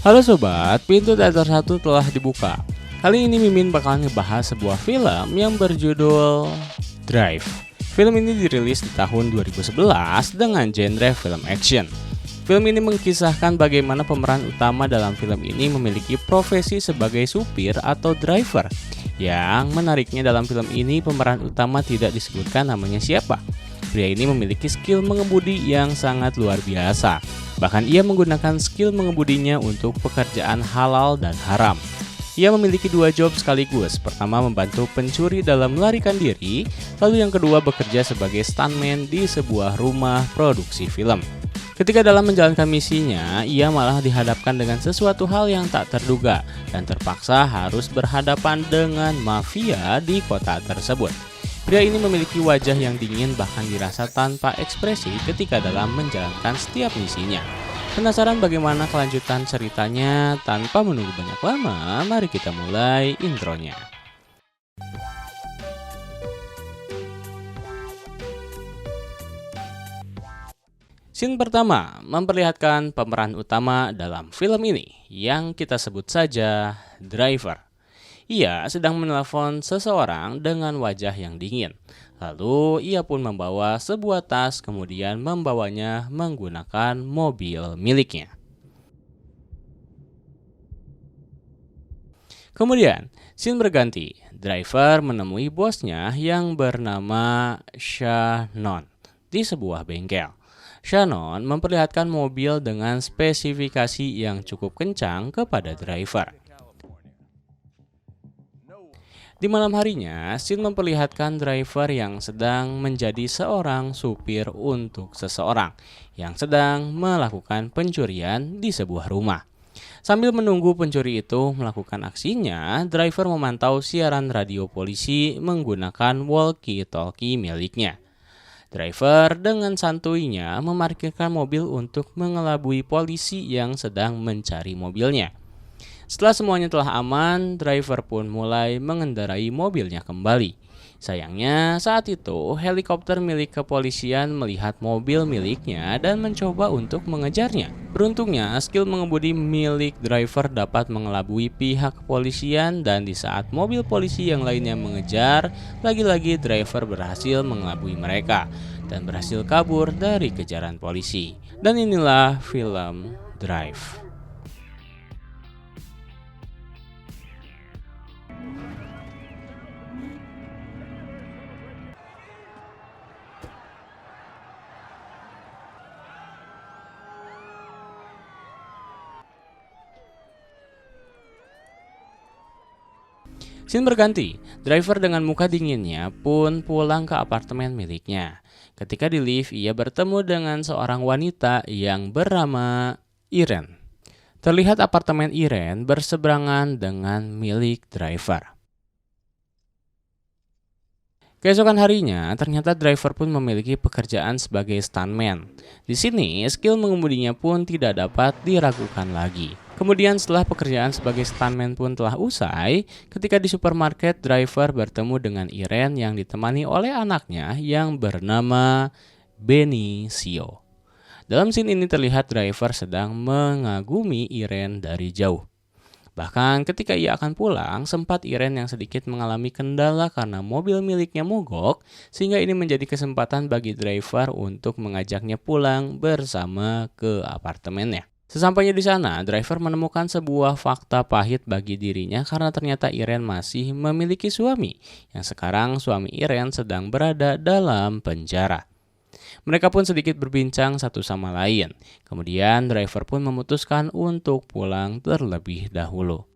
Halo sobat, pintu teater 1 telah dibuka. Kali ini Mimin bakal ngebahas sebuah film yang berjudul Drive. Film ini dirilis di tahun 2011 dengan genre film action. Film ini mengisahkan bagaimana pemeran utama dalam film ini memiliki profesi sebagai supir atau driver. Yang menariknya dalam film ini pemeran utama tidak disebutkan namanya siapa. Pria ini memiliki skill mengemudi yang sangat luar biasa. Bahkan ia menggunakan skill mengemudinya untuk pekerjaan halal dan haram. Ia memiliki dua job sekaligus. Pertama membantu pencuri dalam melarikan diri, lalu yang kedua bekerja sebagai stuntman di sebuah rumah produksi film. Ketika dalam menjalankan misinya, ia malah dihadapkan dengan sesuatu hal yang tak terduga dan terpaksa harus berhadapan dengan mafia di kota tersebut. Pria ini memiliki wajah yang dingin bahkan dirasa tanpa ekspresi ketika dalam menjalankan setiap misinya. Penasaran bagaimana kelanjutan ceritanya? Tanpa menunggu banyak lama, mari kita mulai intronya. Scene pertama memperlihatkan pemeran utama dalam film ini yang kita sebut saja driver. Ia sedang menelpon seseorang dengan wajah yang dingin. Lalu ia pun membawa sebuah tas kemudian membawanya menggunakan mobil miliknya. Kemudian, scene berganti. Driver menemui bosnya yang bernama Shannon di sebuah bengkel. Shannon memperlihatkan mobil dengan spesifikasi yang cukup kencang kepada driver. Di malam harinya, scene memperlihatkan driver yang sedang menjadi seorang supir untuk seseorang yang sedang melakukan pencurian di sebuah rumah. Sambil menunggu pencuri itu melakukan aksinya, driver memantau siaran radio polisi menggunakan walkie-talkie miliknya. Driver dengan santuinya memarkirkan mobil untuk mengelabui polisi yang sedang mencari mobilnya. Setelah semuanya telah aman, driver pun mulai mengendarai mobilnya kembali. Sayangnya, saat itu helikopter milik kepolisian melihat mobil miliknya dan mencoba untuk mengejarnya. Beruntungnya, skill mengemudi milik driver dapat mengelabui pihak kepolisian dan di saat mobil polisi yang lainnya mengejar, lagi-lagi driver berhasil mengelabui mereka dan berhasil kabur dari kejaran polisi. Dan inilah film Drive. Scene berganti, driver dengan muka dinginnya pun pulang ke apartemen miliknya. Ketika di lift, ia bertemu dengan seorang wanita yang bernama Irene. Terlihat apartemen Irene berseberangan dengan milik driver. Keesokan harinya, ternyata driver pun memiliki pekerjaan sebagai stuntman. Di sini, skill mengemudinya pun tidak dapat diragukan lagi. Kemudian setelah pekerjaan sebagai stuntman pun telah usai, ketika di supermarket driver bertemu dengan Irene yang ditemani oleh anaknya yang bernama Benicio. Dalam scene ini terlihat driver sedang mengagumi Irene dari jauh. Bahkan ketika ia akan pulang, sempat Irene yang sedikit mengalami kendala karena mobil miliknya mogok, sehingga ini menjadi kesempatan bagi driver untuk mengajaknya pulang bersama ke apartemennya. Sesampainya di sana, driver menemukan sebuah fakta pahit bagi dirinya karena ternyata Irene masih memiliki suami, yang sekarang suami Irene sedang berada dalam penjara. Mereka pun sedikit berbincang satu sama lain. Kemudian driver pun memutuskan untuk pulang terlebih dahulu.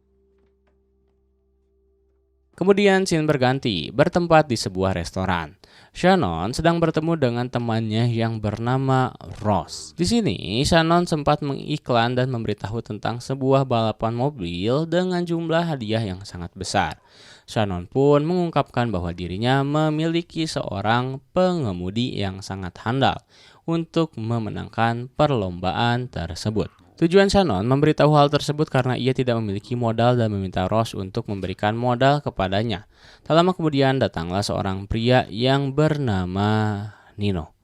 Kemudian scene berganti, bertempat di sebuah restoran. Shannon sedang bertemu dengan temannya yang bernama Ross. Di sini, Shannon sempat mengiklan dan memberitahu tentang sebuah balapan mobil dengan jumlah hadiah yang sangat besar. Shannon pun mengungkapkan bahwa dirinya memiliki seorang pengemudi yang sangat handal untuk memenangkan perlombaan tersebut. Tujuan Shannon memberitahu hal tersebut karena ia tidak memiliki modal dan meminta Ross untuk memberikan modal kepadanya. Tak lama kemudian datanglah seorang pria yang bernama Nino.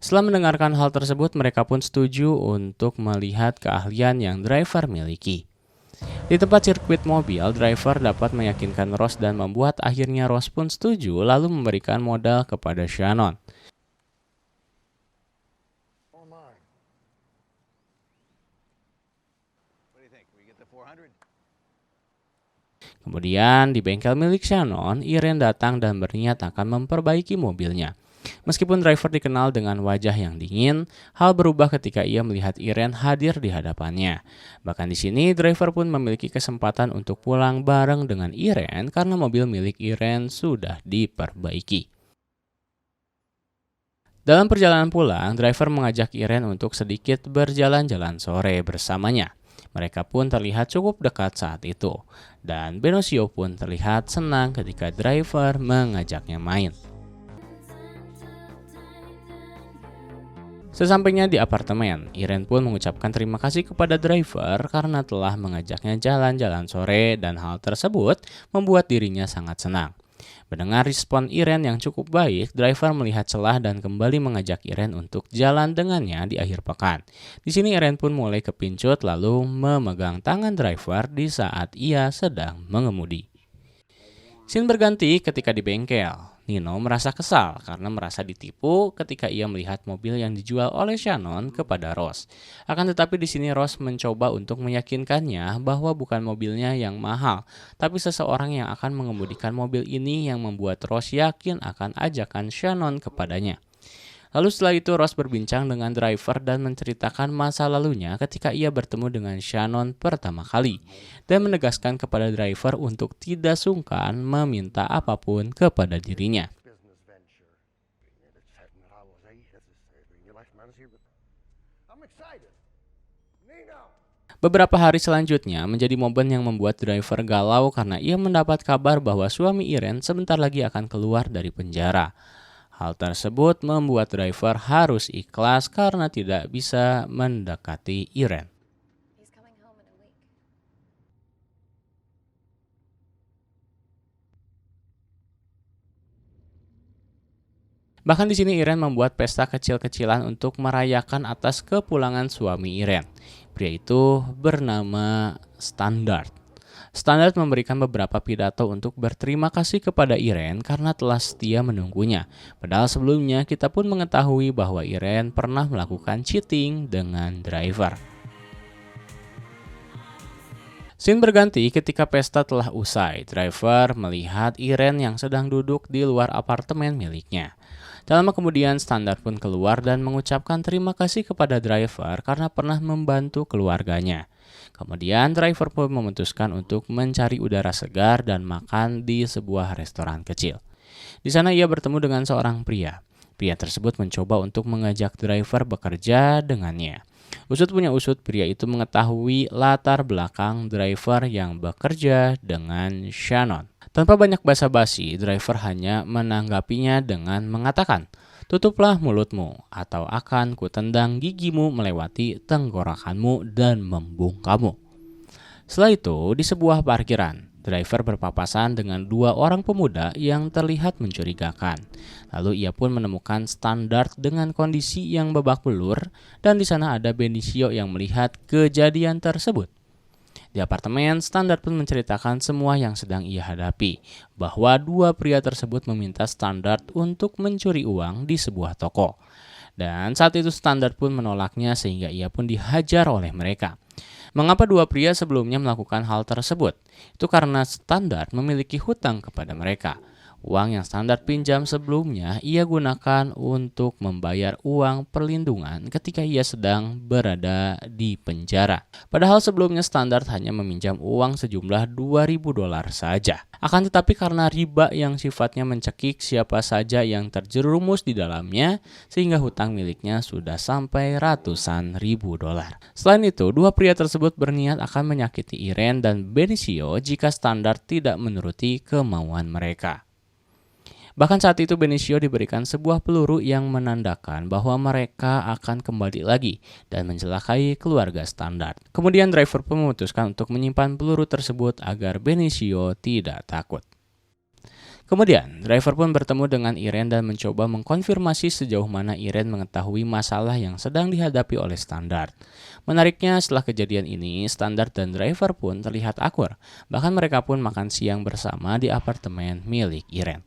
Setelah mendengarkan hal tersebut, mereka pun setuju untuk melihat keahlian yang driver miliki. Di tempat sirkuit mobil, driver dapat meyakinkan Ross dan membuat akhirnya Ross pun setuju lalu memberikan modal kepada Shannon. Kemudian di bengkel milik Shannon, Irene datang dan berniat akan memperbaiki mobilnya. Meskipun driver dikenal dengan wajah yang dingin, hal berubah ketika ia melihat Irene hadir di hadapannya. Bahkan di sini, driver pun memiliki kesempatan untuk pulang bareng dengan Irene karena mobil milik Irene sudah diperbaiki. Dalam perjalanan pulang, driver mengajak Irene untuk sedikit berjalan-jalan sore bersamanya. Mereka pun terlihat cukup dekat saat itu, dan Benicio pun terlihat senang ketika driver mengajaknya main. Sesampainya di apartemen, Irene pun mengucapkan terima kasih kepada driver karena telah mengajaknya jalan-jalan sore dan hal tersebut membuat dirinya sangat senang. Mendengar respon Irene yang cukup baik, driver melihat celah dan kembali mengajak Irene untuk jalan dengannya di akhir pekan. Di sini Irene pun mulai kepincut lalu memegang tangan driver di saat ia sedang mengemudi. Scene berganti ketika di bengkel. Nino merasa kesal karena merasa ditipu ketika ia melihat mobil yang dijual oleh Shannon kepada Ross. Akan tetapi di sini Ross mencoba untuk meyakinkannya bahwa bukan mobilnya yang mahal, tapi seseorang yang akan mengemudikan mobil ini yang membuat Ross yakin akan ajakan Shannon kepadanya. Lalu setelah itu Ross berbincang dengan driver dan menceritakan masa lalunya ketika ia bertemu dengan Shannon pertama kali dan menegaskan kepada driver untuk tidak sungkan meminta apapun kepada dirinya. Beberapa hari selanjutnya menjadi momen yang membuat driver galau karena ia mendapat kabar bahwa suami Irene sebentar lagi akan keluar dari penjara. Hal tersebut membuat driver harus ikhlas karena tidak bisa mendekati Irene. Bahkan di sini Irene membuat pesta kecil-kecilan untuk merayakan atas kepulangan suami Irene. Pria itu bernama Standard. Standard memberikan beberapa pidato untuk berterima kasih kepada Irene karena telah setia menunggunya. Padahal sebelumnya kita pun mengetahui bahwa Irene pernah melakukan cheating dengan driver. Scene berganti ketika pesta telah usai. Driver melihat Irene yang sedang duduk di luar apartemen miliknya. Tak lama kemudian Standard pun keluar dan mengucapkan terima kasih kepada driver karena pernah membantu keluarganya. Kemudian driver pun memutuskan untuk mencari udara segar dan makan di sebuah restoran kecil. Di sana ia bertemu dengan seorang pria. Pria tersebut mencoba untuk mengajak driver bekerja dengannya. Usut punya usut, pria itu mengetahui latar belakang driver yang bekerja dengan Shannon. Tanpa banyak basa-basi, driver hanya menanggapinya dengan mengatakan, "Tutuplah mulutmu, atau akan kutendang gigimu melewati tenggorokanmu dan membungkamu." Setelah itu, di sebuah parkiran, driver berpapasan dengan dua orang pemuda yang terlihat mencurigakan. Lalu ia pun menemukan Standard dengan kondisi yang babak belur, dan di sana ada Benicio yang melihat kejadian tersebut. Di apartemen, Standard pun menceritakan semua yang sedang ia hadapi, bahwa dua pria tersebut meminta Standard untuk mencuri uang di sebuah toko. Dan saat itu Standard pun menolaknya sehingga ia pun dihajar oleh mereka. Mengapa dua pria sebelumnya melakukan hal tersebut? Itu karena Standard memiliki hutang kepada mereka. Uang yang Standard pinjam sebelumnya ia gunakan untuk membayar uang perlindungan ketika ia sedang berada di penjara. Padahal sebelumnya Standard hanya meminjam uang sejumlah $2.000 saja. Akan tetapi karena riba yang sifatnya mencekik siapa saja yang terjerumus di dalamnya, sehingga hutang miliknya sudah sampai ratusan ribu dolar. Selain itu, dua pria tersebut berniat akan menyakiti Irene dan Benicio jika Standard tidak menuruti kemauan mereka. Bahkan saat itu Benicio diberikan sebuah peluru yang menandakan bahwa mereka akan kembali lagi dan mencelakai keluarga Standard. Kemudian driver pun memutuskan untuk menyimpan peluru tersebut agar Benicio tidak takut. Kemudian, driver pun bertemu dengan Iren dan mencoba mengkonfirmasi sejauh mana Iren mengetahui masalah yang sedang dihadapi oleh Standard. Menariknya, setelah kejadian ini, Standard dan driver pun terlihat akur. Bahkan mereka pun makan siang bersama di apartemen milik Iren.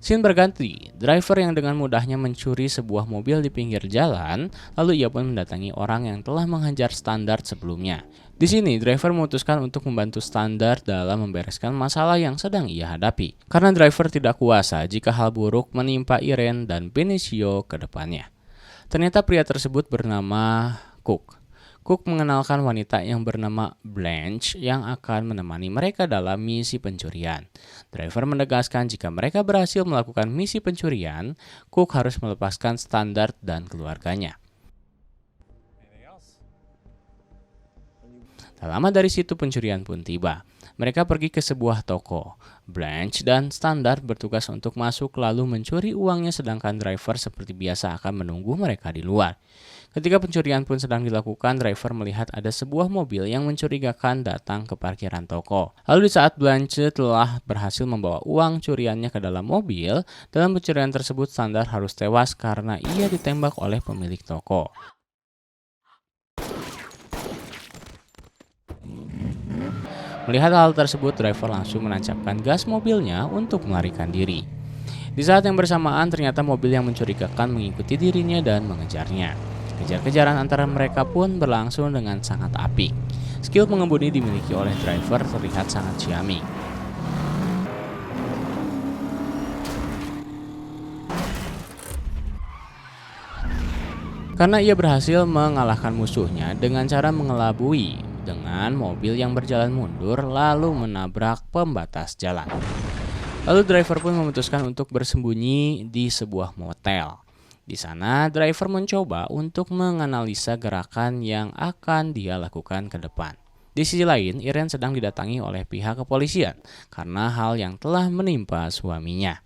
Scene berganti, driver yang dengan mudahnya mencuri sebuah mobil di pinggir jalan, lalu ia pun mendatangi orang yang telah menghajar Standard sebelumnya. Di sini, driver memutuskan untuk membantu Standard dalam membereskan masalah yang sedang ia hadapi. Karena driver tidak kuasa jika hal buruk menimpa Iren dan Benicio ke depannya. Ternyata pria tersebut bernama Cook. Cook mengenalkan wanita yang bernama Blanche yang akan menemani mereka dalam misi pencurian. Driver menegaskan jika mereka berhasil melakukan misi pencurian, Cook harus melepaskan Standard dan keluarganya. Tak lama dari situ pencurian pun tiba. Mereka pergi ke sebuah toko. Blanche dan Standard bertugas untuk masuk lalu mencuri uangnya sedangkan driver seperti biasa akan menunggu mereka di luar. Ketika pencurian pun sedang dilakukan, driver melihat ada sebuah mobil yang mencurigakan datang ke parkiran toko. Lalu di saat Blanche telah berhasil membawa uang curiannya ke dalam mobil, dalam pencurian tersebut Standard harus tewas karena ia ditembak oleh pemilik toko. Melihat hal tersebut, driver langsung menancapkan gas mobilnya untuk melarikan diri. Di saat yang bersamaan, ternyata mobil yang mencurigakan mengikuti dirinya dan mengejarnya. Kejar-kejaran antara mereka pun berlangsung dengan sangat apik. Skill mengemudi dimiliki oleh driver terlihat sangat ciamik. Karena ia berhasil mengalahkan musuhnya dengan cara mengelabui dengan mobil yang berjalan mundur lalu menabrak pembatas jalan. Lalu driver pun memutuskan untuk bersembunyi di sebuah motel. Di sana, driver mencoba untuk menganalisa gerakan yang akan dia lakukan ke depan. Di sisi lain, Iren sedang didatangi oleh pihak kepolisian karena hal yang telah menimpa suaminya.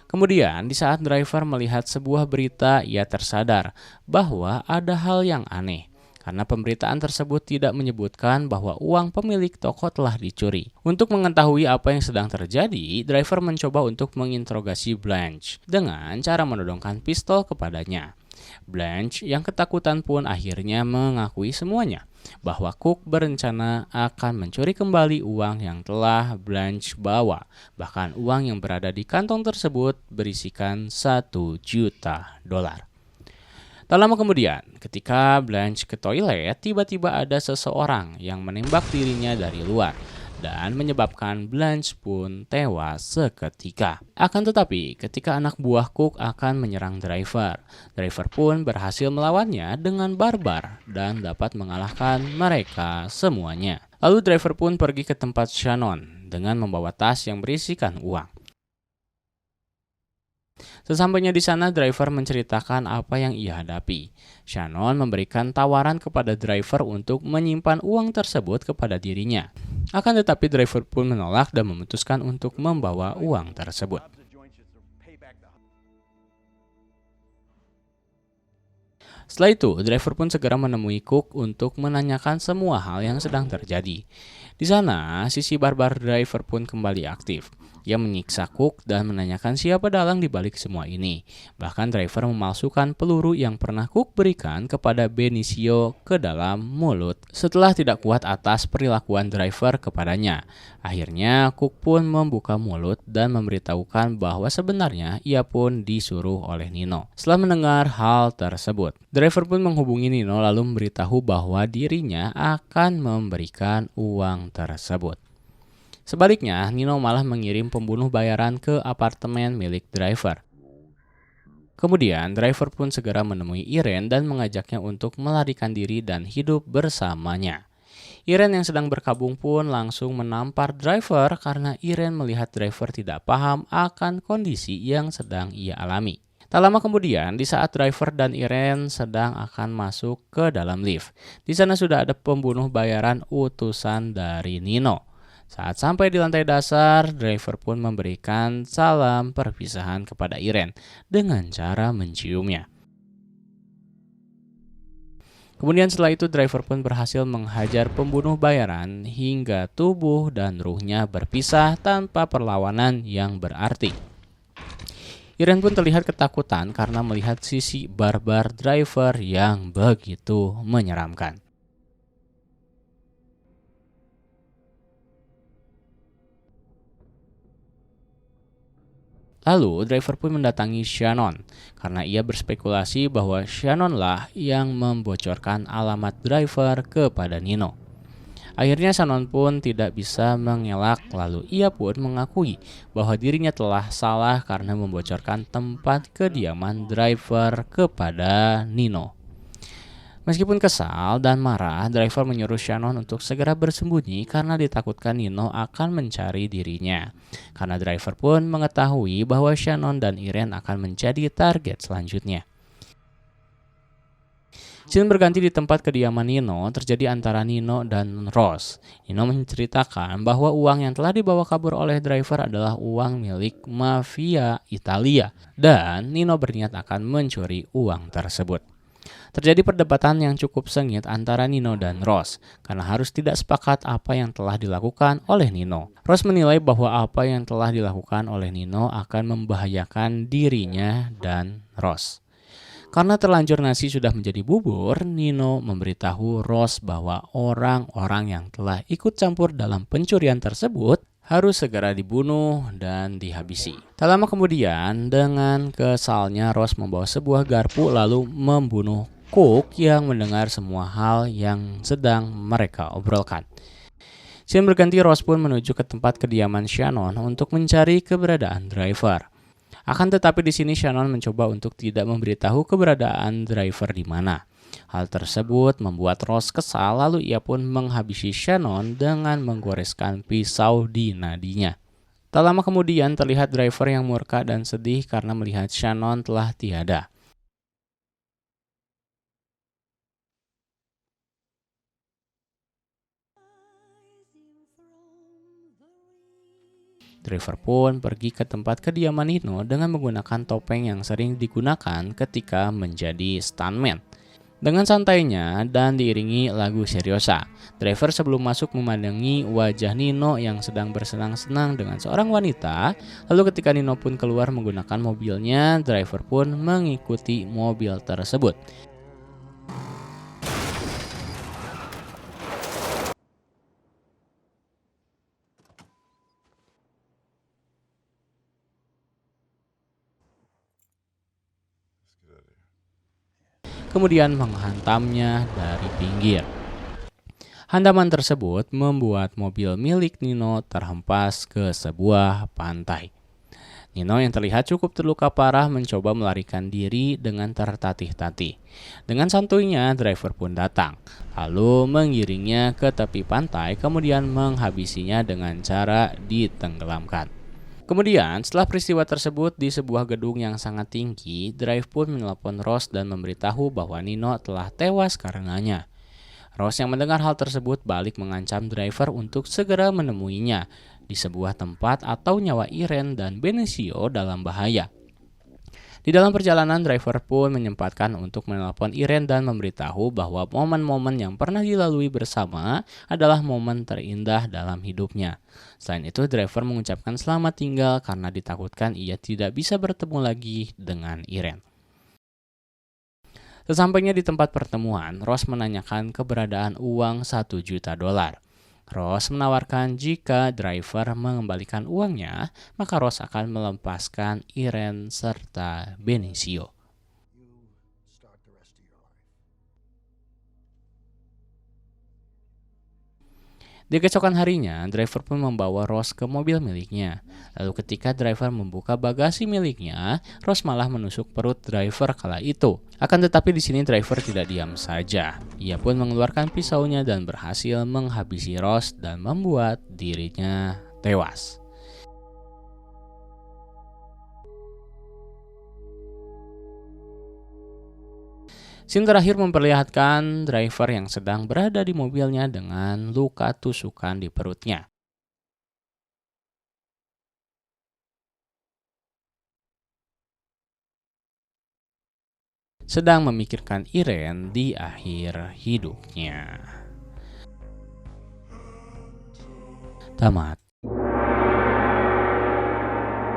Kemudian, di saat driver melihat sebuah berita, ia tersadar bahwa ada hal yang aneh. Karena pemberitaan tersebut tidak menyebutkan bahwa uang pemilik toko telah dicuri. Untuk mengetahui apa yang sedang terjadi, driver mencoba untuk menginterogasi Blanche dengan cara menodongkan pistol kepadanya. Blanche yang ketakutan pun akhirnya mengakui semuanya, bahwa Cook berencana akan mencuri kembali uang yang telah Blanche bawa. Bahkan uang yang berada di kantong tersebut berisikan $1.000.000. Tak lama kemudian, ketika Blanche ke toilet, tiba-tiba ada seseorang yang menembak dirinya dari luar dan menyebabkan Blanche pun tewas seketika. Akan tetapi, ketika anak buah Cook akan menyerang driver pun berhasil melawannya dengan barbar dan dapat mengalahkan mereka semuanya. Lalu driver pun pergi ke tempat Shannon dengan membawa tas yang berisikan uang. Sesampainya di sana, driver menceritakan apa yang ia hadapi. Shannon memberikan tawaran kepada driver untuk menyimpan uang tersebut kepada dirinya. Akan tetapi driver pun menolak dan memutuskan untuk membawa uang tersebut. Setelah itu, driver pun segera menemui Cook untuk menanyakan semua hal yang sedang terjadi. Di sana, sisi barbar driver pun kembali aktif. Ia menyiksa Cook dan menanyakan siapa dalang di balik semua ini. Bahkan driver memalsukan peluru yang pernah Cook berikan kepada Benicio ke dalam mulut setelah tidak kuat atas perilakuan driver kepadanya. Akhirnya Cook pun membuka mulut dan memberitahukan bahwa sebenarnya ia pun disuruh oleh Nino. Setelah mendengar hal tersebut, driver pun menghubungi Nino lalu memberitahu bahwa dirinya akan memberikan uang tersebut. Sebaliknya, Nino malah mengirim pembunuh bayaran ke apartemen milik driver. Kemudian, driver pun segera menemui Iren dan mengajaknya untuk melarikan diri dan hidup bersamanya. Iren yang sedang berkabung pun langsung menampar driver karena Iren melihat driver tidak paham akan kondisi yang sedang ia alami. Tak lama kemudian, di saat driver dan Iren sedang akan masuk ke dalam lift, di sana sudah ada pembunuh bayaran utusan dari Nino. Saat sampai di lantai dasar, driver pun memberikan salam perpisahan kepada Iren dengan cara menciumnya. Kemudian setelah itu driver pun berhasil menghajar pembunuh bayaran hingga tubuh dan ruhnya berpisah tanpa perlawanan yang berarti. Iren pun terlihat ketakutan karena melihat sisi barbar driver yang begitu menyeramkan. Lalu, driver pun mendatangi Shannon karena ia berspekulasi bahwa Shannon lah yang membocorkan alamat driver kepada Nino. Akhirnya Shannon pun tidak bisa mengelak, lalu ia pun mengakui bahwa dirinya telah salah karena membocorkan tempat kediaman driver kepada Nino. Meskipun kesal dan marah, driver menyuruh Shannon untuk segera bersembunyi karena ditakutkan Nino akan mencari dirinya. Karena driver pun mengetahui bahwa Shannon dan Iren akan menjadi target selanjutnya. Scene berganti di tempat kediaman Nino terjadi antara Nino dan Ross. Nino menceritakan bahwa uang yang telah dibawa kabur oleh driver adalah uang milik mafia Italia dan Nino berniat akan mencuri uang tersebut. Terjadi perdebatan yang cukup sengit antara Nino dan Ross karena harus tidak sepakat apa yang telah dilakukan oleh Nino. Ross menilai bahwa apa yang telah dilakukan oleh Nino akan membahayakan dirinya dan Ross. Karena terlanjur nasi sudah menjadi bubur, Nino memberitahu Ross bahwa orang-orang yang telah ikut campur dalam pencurian tersebut harus segera dibunuh dan dihabisi. Tak lama kemudian, dengan kesalnya Ross membawa sebuah garpu lalu membunuh Cook yang mendengar semua hal yang sedang mereka obrolkan. Scene berganti, Ross pun menuju ke tempat kediaman Shannon untuk mencari keberadaan driver. Akan tetapi di sini Shannon mencoba untuk tidak memberitahu keberadaan driver di mana. Hal tersebut membuat Ross kesal, lalu ia pun menghabisi Shannon dengan menggoreskan pisau di nadinya. Tak lama kemudian terlihat driver yang murka dan sedih karena melihat Shannon telah tiada. Driver pun pergi ke tempat kediaman Nino dengan menggunakan topeng yang sering digunakan ketika menjadi stuntman. Dengan santainya dan diiringi lagu Seriosa, driver sebelum masuk memandangi wajah Nino yang sedang bersenang-senang dengan seorang wanita. Lalu ketika Nino pun keluar menggunakan mobilnya, driver pun mengikuti mobil tersebut. Kemudian menghantamnya dari pinggir. Hantaman tersebut membuat mobil milik Nino terhempas ke sebuah pantai. Nino yang terlihat cukup terluka parah mencoba melarikan diri dengan tertatih-tatih. Dengan santuinya, driver pun datang, lalu menggiringnya ke tepi pantai, kemudian menghabisinya dengan cara ditenggelamkan. Kemudian, setelah peristiwa tersebut di sebuah gedung yang sangat tinggi, Drive pun menelpon Ross dan memberitahu bahwa Nino telah tewas karenanya. Ross yang mendengar hal tersebut balik mengancam driver untuk segera menemuinya di sebuah tempat atau nyawa Iren dan Benicio dalam bahaya. Di dalam perjalanan, driver pun menyempatkan untuk menelpon Iren dan memberitahu bahwa momen-momen yang pernah dilalui bersama adalah momen terindah dalam hidupnya. Selain itu, driver mengucapkan selamat tinggal karena ditakutkan ia tidak bisa bertemu lagi dengan Iren. Sesampainya di tempat pertemuan, Ross menanyakan keberadaan uang $1 juta. Ross menawarkan jika driver mengembalikan uangnya, maka Ross akan melepaskan Iren serta Benicio. Di keesokan harinya, driver pun membawa Ross ke mobil miliknya. Lalu ketika driver membuka bagasi miliknya, Ross malah menusuk perut driver kala itu. Akan tetapi di sini driver tidak diam saja. Ia pun mengeluarkan pisaunya dan berhasil menghabisi Ross dan membuat dirinya tewas. Scene terakhir memperlihatkan driver yang sedang berada di mobilnya dengan luka tusukan di perutnya. sedang memikirkan Irene di akhir hidupnya. Tamat.